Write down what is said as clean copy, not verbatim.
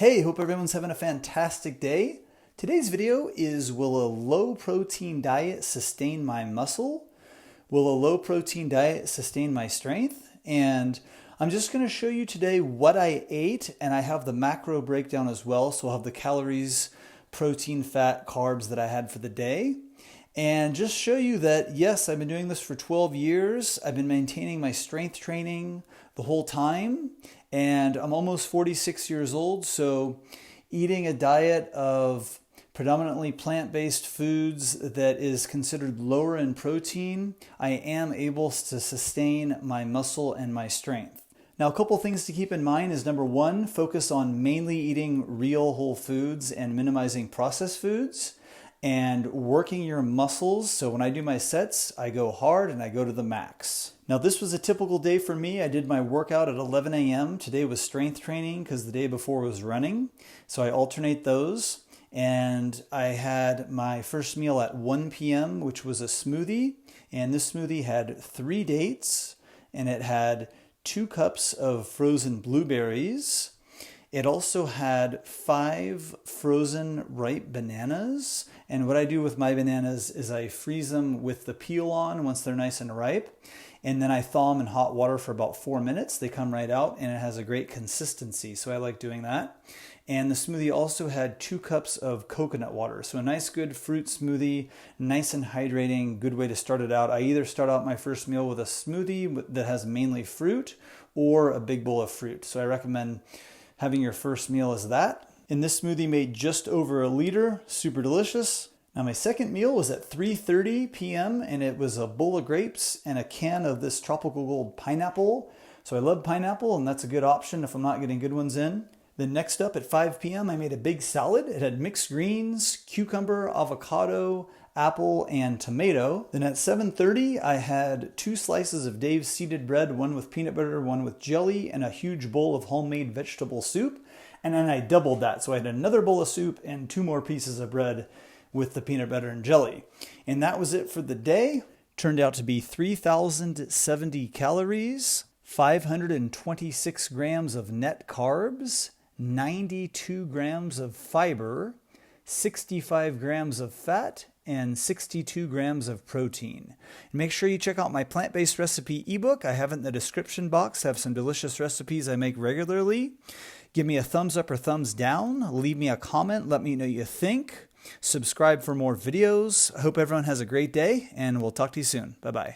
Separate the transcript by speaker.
Speaker 1: Hey, hope everyone's having a fantastic day. Today's video is, will a low protein diet sustain my muscle? Will a low protein diet sustain my strength? And I'm just going to show you today what I ate, and I have the macro breakdown as well. So I'll have the calories, protein, fat, carbs that I had for the day. And just show you that, yes, I've been doing this for 12 years. I've been maintaining my strength training the whole time. And I'm almost 46 years old, so eating a diet of predominantly plant-based foods that is considered lower in protein, I am able to sustain my muscle and my strength. Now, a couple things to keep in mind is number one, focus on mainly eating real whole foods and minimizing processed foods and working your muscles. So when I do my sets, I go hard and I go to the max. Now, this was a typical day for me. I did my workout at 11 a.m. Today was strength training because the day before was running. So I alternate those. And I had my first meal at 1 p.m., which was a smoothie. And this smoothie had 3 dates and it had 2 cups of frozen blueberries. It also had 5 frozen ripe bananas. And what I do with my bananas is I freeze them with the peel on once they're nice and ripe. And then I thaw them in hot water for about 4 minutes. They come right out and it has a great consistency. So I like doing that. And the smoothie also had 2 cups of coconut water. So a nice good fruit smoothie, nice and hydrating, good way to start it out. I either start out my first meal with a smoothie that has mainly fruit or a big bowl of fruit. So I recommend having your first meal as that. And this smoothie made just over 1 liter, super delicious. Now my second meal was at 3:30 p.m. and it was a bowl of grapes and a can of this Tropical Gold pineapple. So I love pineapple and that's a good option if I'm not getting good ones in. Then next up at 5 p.m. I made a big salad. It had mixed greens, cucumber, avocado, apple, and tomato. Then at 7:30 I had 2 slices of Dave's seeded bread, one with peanut butter, one with jelly, and a huge bowl of homemade vegetable soup. And then I doubled that. So I had another bowl of soup and 2 more pieces of bread with the peanut butter and jelly. And that was it for the day. Turned out to be 3,070 calories, 526 grams of net carbs, 92 grams of fiber, 65 grams of fat, and 62 grams of protein. And make sure you check out my plant-based recipe ebook. I have it in the description box. I have some delicious recipes I make regularly. Give me a thumbs up or thumbs down. Leave me a comment. Let me know what you think. Subscribe for more videos. I hope everyone has a great day, and we'll talk to you soon. Bye-bye.